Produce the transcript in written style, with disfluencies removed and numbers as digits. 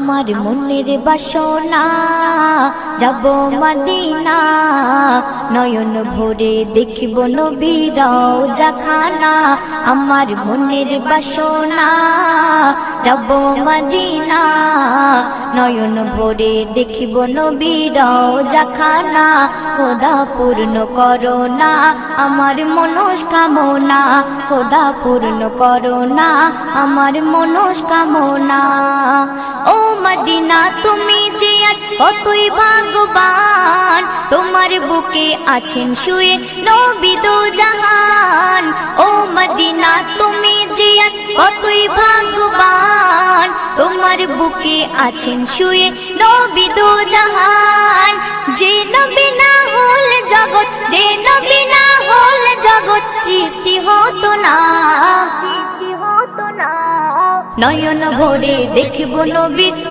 আমার মনের বাসনা যাব মদিনা নয়ন ভরে দেখব নবীর রওজাখানা আমার মনের বাসনা যাব মদিনা নয়ন ভরে দেখব নবীর রওজাখানা খোদা পূর্ণ করো না আমার মনস্কামনা খোদা পূর্ণ করো না আমার মনস্কামনা ও মদিনা তুমি যে কতই ভাগ্যবান তোমার বুকে আছেন শুয়ে নবী দো জাহান ও মদিনা তুমি যে কতই ভাগ্যবান তোমার বুকে আছেন শুয়ে নবী দো জাহান যে নবী না হল জগৎ যে নবী না হল জগৎ সৃষ্টি হতো না নয়ন ভরে দেখব নবীর